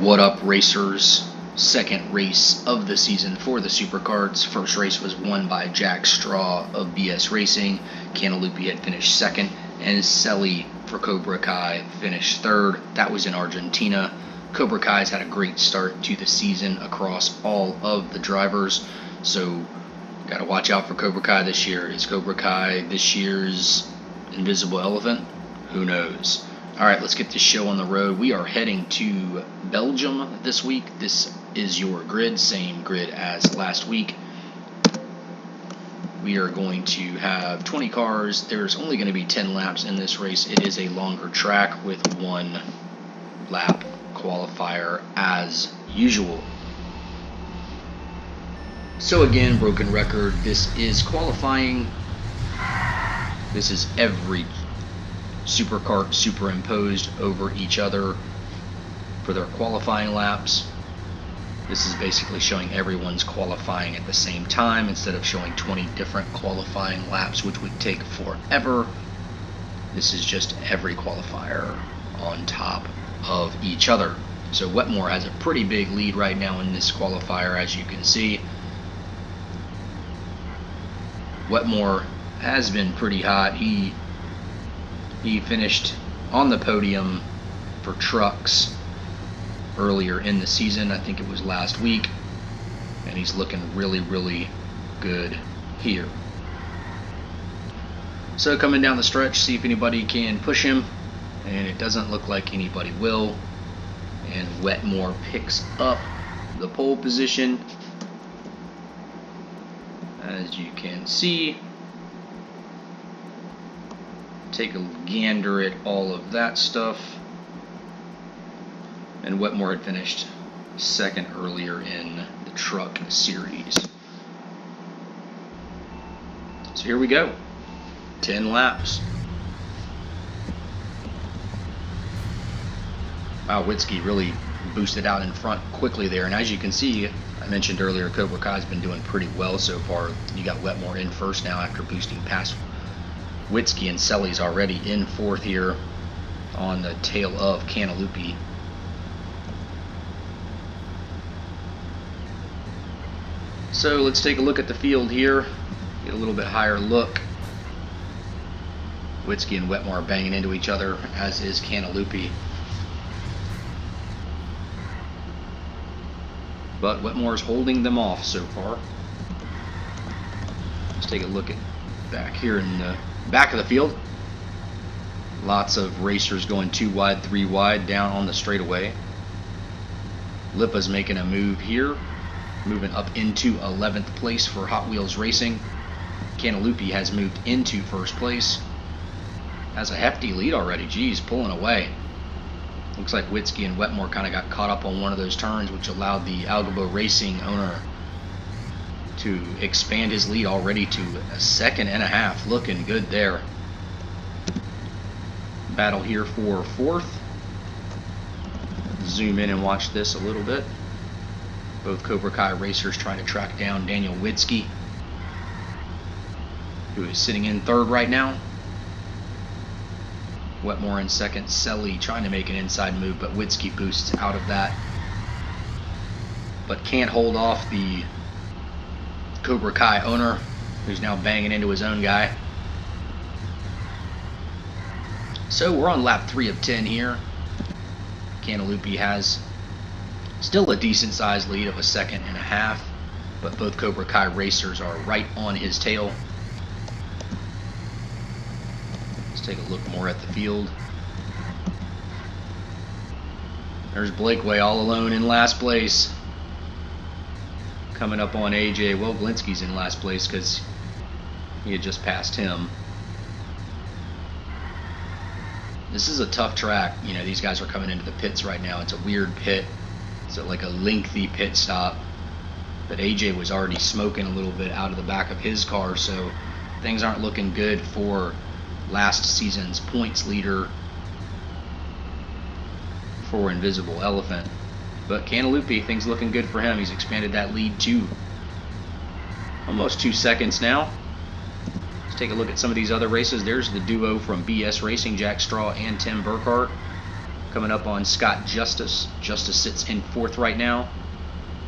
What up, racers? Second race of the season for the Supercards. First race was won by Jack Straw of BS Racing. Cantaloupe had finished second, and Selly for Cobra Kai finished third. That was in Argentina. Cobra Kai's had a great start to the season across all of the drivers, so got to watch out for Cobra Kai this year. Is Cobra Kai this year's Invisible Elephant? Who knows? Alright, let's get this show on the road. We are heading to Belgium this week. This is your grid, same grid as last week. We are going to have 20 cars. There's only going to be 10 laps in this race. It is a longer track with one lap qualifier as usual. So again, broken record. This is qualifying. This is every supercar superimposed over each other for their qualifying laps. This is basically showing everyone's qualifying at the same time instead of showing 20 different qualifying laps, which would take forever. This is just every qualifier on top of each other. So Wetmore has a pretty big lead right now in this qualifier, as you can see. Wetmore has been pretty hot. He finished on the podium for trucks earlier in the season. I think it was last week, and he's looking really good here. So coming down the stretch, see if anybody can push him, and it doesn't look like anybody will. And Wetmore picks up the pole position, as you can see. Take a gander at all of that stuff. And Wetmore had finished second earlier in the truck series. So here we go. 10 laps. Wow, Witzke really boosted out in front quickly there. And as you can see, I mentioned earlier, Cobra Kai's been doing pretty well so far. You got Wetmore in first now after boosting past Witzke, and Selly's already in fourth here on the tail of Cantaloupe. So let's take a look at the field here, get a little bit higher look. Witzke and Wetmore are banging into each other, as is Cantaloupe. But Wetmore's holding them off so far. Let's take a look at back here in the back of the field. Lots of racers going 2 wide, 3 wide down on the straightaway. Lipa's making a move here, moving up into 11th place for Hot Wheels Racing. Cantaloupe has moved into first place. Has a hefty lead already. Geez, pulling away. Looks like Witzke and Wetmore kind of got caught up on one of those turns, which allowed the Algabo Racing owner to expand his lead already to a second and a half. Looking good there. Battle here for fourth. Zoom in and watch this a little bit. Both Cobra Kai racers trying to track down Daniel Witzke, who is sitting in third right now. Wetmore in second. Selly trying to make an inside move, but Witzke boosts out of that, but can't hold off the Cobra Kai owner, who's now banging into his own guy. So we're on lap 3 of 10 here. Cantaloupe has still a decent sized lead of a second and a half, but both Cobra Kai racers are right on his tail. Let's take a look more at the field. There's Blakeway all alone in last place. Coming up on AJ. Well, Glinsky's in last place because he had just passed him. This is a tough track. You know, these guys are coming into the pits right now. It's a weird pit. It's like a lengthy pit stop. But AJ was already smoking a little bit out of the back of his car, so things aren't looking good for last season's points leader for Invisible Elephant. But Cantaloupe, things looking good for him. He's expanded that lead to almost 2 seconds now. Let's take a look at some of these other races. There's the duo from BS Racing, Jack Straw and Tim Burkhart. Coming up on Scott Justice. Justice sits in 4th right now.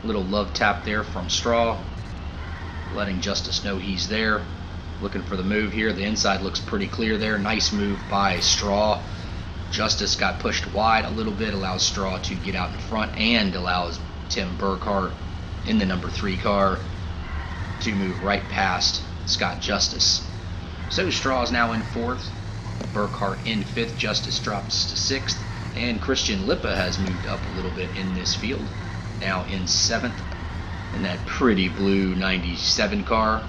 Little love tap there from Straw, letting Justice know he's there. Looking for the move here. The inside looks pretty clear there. Nice move by Straw. Justice got pushed wide a little bit, allows Straw to get out in front, and allows Tim Burkhart in the number 3 car to move right past Scott Justice. So Straw is now in 4th, Burkhart in 5th, Justice drops to 6th, and Christian Lippa has moved up a little bit in this field, now in 7th in that pretty blue 97 car.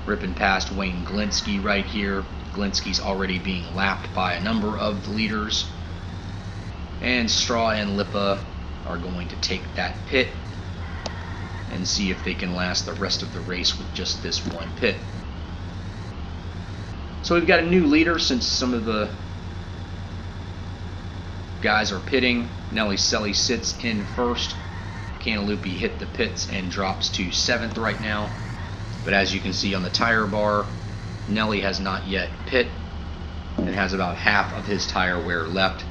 Ripping past Wayne Glinsky right here. Glinsky's already being lapped by a number of the leaders. And Straw and Lippa are going to take that pit and see if they can last the rest of the race with just this one pit. So we've got a new leader since some of the guys are pitting. Nelly Selly sits in 1st. Cantaloupe hit the pits and drops to 7th right now. But as you can see on the tire bar, Nelly has not yet pit and has about half of his tire wear left.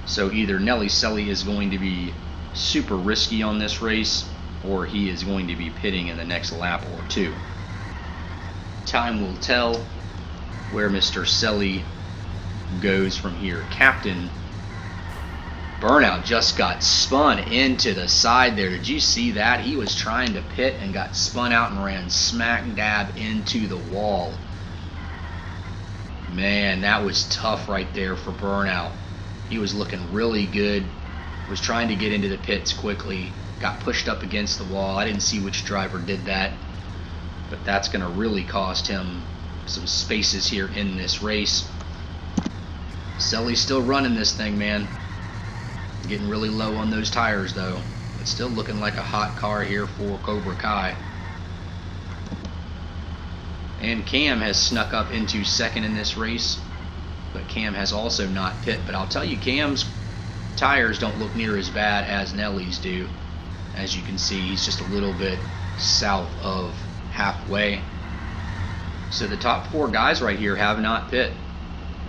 So either Nelly Selly is going to be super risky on this race, or he is going to be pitting in the next lap or 2. Time will tell where Mr. Selly goes from here. Captain Burnout just got spun into the side there. Did you see that? He was trying to pit and got spun out and ran smack dab into the wall. Man, that was tough right there for Burnout. He was looking really good. Was trying to get into the pits quickly. Got pushed up against the wall. I didn't see which driver did that, but that's going to really cost him some spaces here in this race. Selly's still running this thing, man. Getting really low on those tires though. It's still looking like a hot car here for Cobra Kai. And Cam has snuck up into 2nd in this race, but Cam has also not pit. But I'll tell you, Cam's tires don't look near as bad as Nelly's do. As you can see, he's just a little bit south of halfway. So the top 4 guys right here have not pit,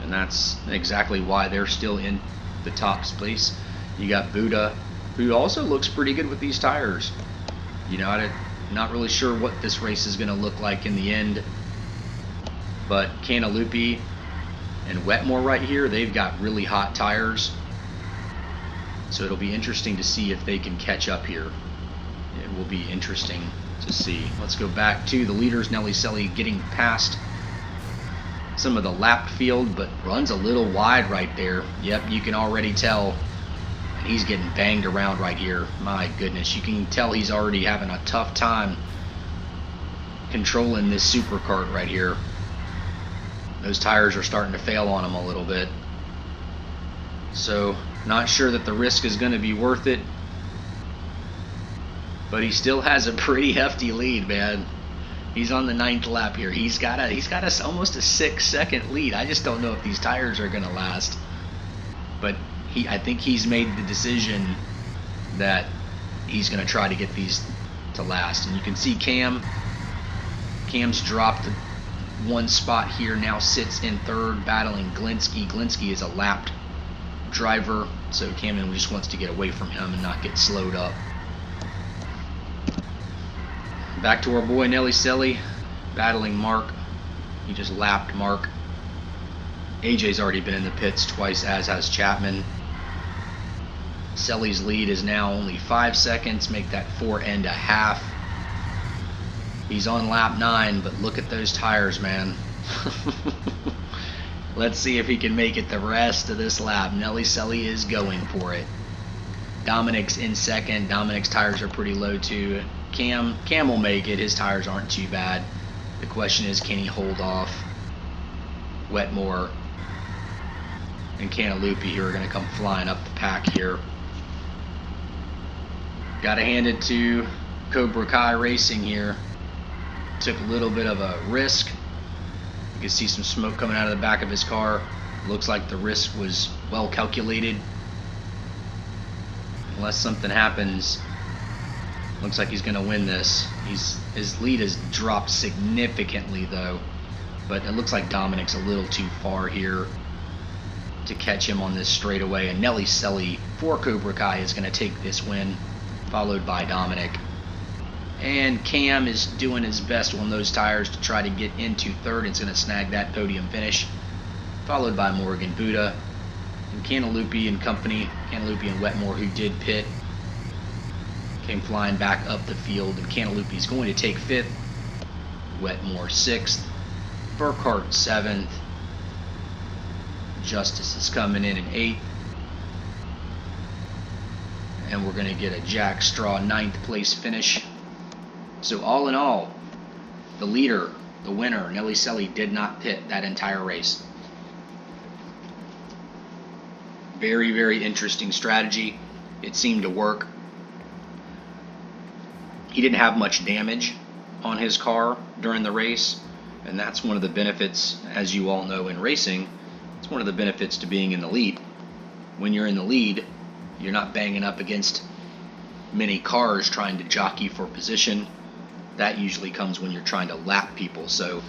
and that's exactly why they're still in the top place. You got Buddha, who also looks pretty good with these tires. You know, I'm not really sure what this race is going to look like in the end, but Cantaloupe and Wetmore right here, they've got really hot tires. So it'll be interesting to see if they can catch up here. It will be interesting to see. Let's go back to the leaders. Nelly Selly getting past some of the lap field, but runs a little wide right there. Yep, you can already tell. And he's getting banged around right here. My goodness, you can tell he's already having a tough time controlling this supercart right here. Those tires are starting to fail on him a little bit. So, not sure that the risk is going to be worth it. But he still has a pretty hefty lead, man. He's on the 9th lap here. He's got almost a 6-second lead. I just don't know if these tires are going to last. But I think he's made the decision that he's going to try to get these to last. And you can see Cam's dropped 1 spot here, now sits in 3rd, battling Glinsky. Glinsky is a lapped driver, so Camden just wants to get away from him and not get slowed up. Back to our boy Nelly Selly, battling Mark. He just lapped Mark. AJ's already been in the pits twice, as has Chapman. Selly's lead is now only 5 seconds, make that 4.5. He's on lap 9, but look at those tires, man. Let's see if he can make it the rest of this lap. Nelly Selly is going for it. Dominic's in 2nd. Dominic's tires are pretty low too. Cam will make it. His tires aren't too bad. The question is, can he hold off Wetmore and Cantaloupe, who are going to come flying up the pack here. Got to hand it to Cobra Kai Racing here. Took a little bit of a risk. You can see some smoke coming out of the back of his car. Looks like the risk was well calculated. Unless something happens, looks like he's going to win this. His lead has dropped significantly though, but it looks like Dominic's a little too far here to catch him on this straightaway, and Nelly Selly for Cobra Kai is going to take this win, followed by Dominic. And Cam is doing his best on those tires to try to get into third. It's going to snag that podium finish, followed by Morgan Buddha. And Cantaloupe and company, Cantaloupe and Wetmore, who did pit, came flying back up the field. And Cantaloupe is going to take fifth, Wetmore 6th, Burkhart 7th, Justice is coming in 8th, and we're going to get a Jack Straw 9th place finish. So all in all, the leader, the winner, Nelly Selly, did not pit that entire race. Very, very interesting strategy. It seemed to work. He didn't have much damage on his car during the race, and that's one of the benefits, as you all know, in racing. It's one of the benefits to being in the lead. When you're in the lead, you're not banging up against many cars trying to jockey for position. That usually comes when you're trying to lap people. So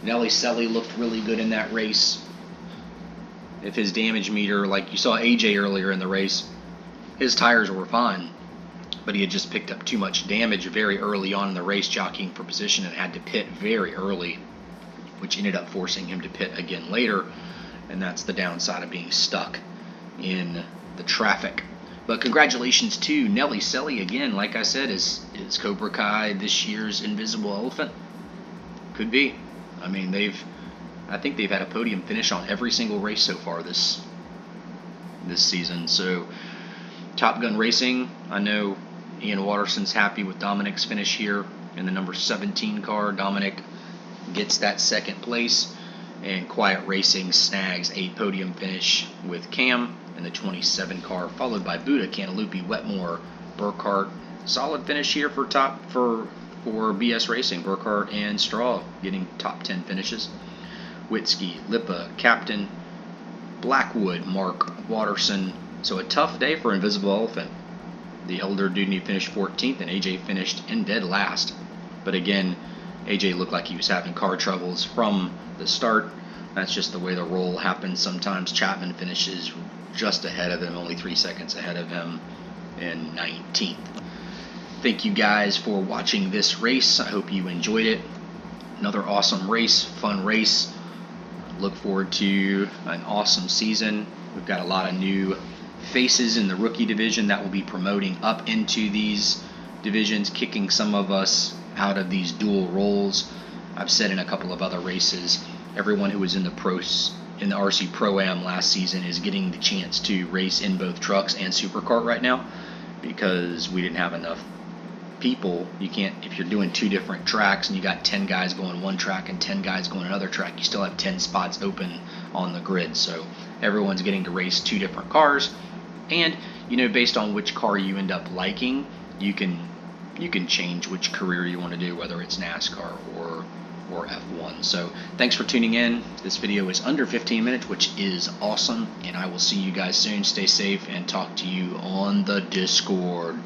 Nelly Selly looked really good in that race. If his damage meter, like you saw AJ earlier in the race, his tires were fine, but he had just picked up too much damage very early on in the race jockeying for position and had to pit very early, which ended up forcing him to pit again later, and that's the downside of being stuck in the traffic. But congratulations to Nelly Selly again. Like I said, is Cobra Kai this year's Invisible Elephant? Could be. I mean, I think they've had a podium finish on every single race so far this season. So Top Gun Racing, I know Ian Watterson's happy with Dominic's finish here in the number 17 car. Dominic gets that second place, and Quiet Racing snags a podium finish with Cam in the 27 car, followed by Buddha, Cantaloupe, Wetmore, Burkhart. Solid finish here for BS Racing. Burkhart and Straw getting top 10 finishes. Witzke, Lipa, Captain, Blackwood, Mark, Watterson. So a tough day for Invisible Elephant. The elder Dudney finished 14th, and AJ finished in dead last. But again, AJ looked like he was having car troubles from the start. That's just the way the roll happens sometimes. Chapman finishes just ahead of him, only 3 seconds ahead of him in 19th. Thank you guys for watching this race. I hope you enjoyed it. Another awesome race, fun race. Look forward to an awesome season. We've got a lot of new faces in the rookie division that will be promoting up into these divisions, kicking some of us out of these dual roles. I've said in a couple of other races, everyone who was in the RC Pro-Am last season is getting the chance to race in both trucks and superkart right now, because we didn't have enough people. You can't, if you're doing 2 different tracks and you got 10 guys going one track and 10 guys going another track, you still have 10 spots open on the grid. So everyone's getting to race 2 different cars, and based on which car you end up liking, you can change which career you want to do, whether it's NASCAR or F1. So thanks for tuning in. This video is under 15 minutes, which is awesome, and I will see you guys soon. Stay safe and talk to you on the Discord.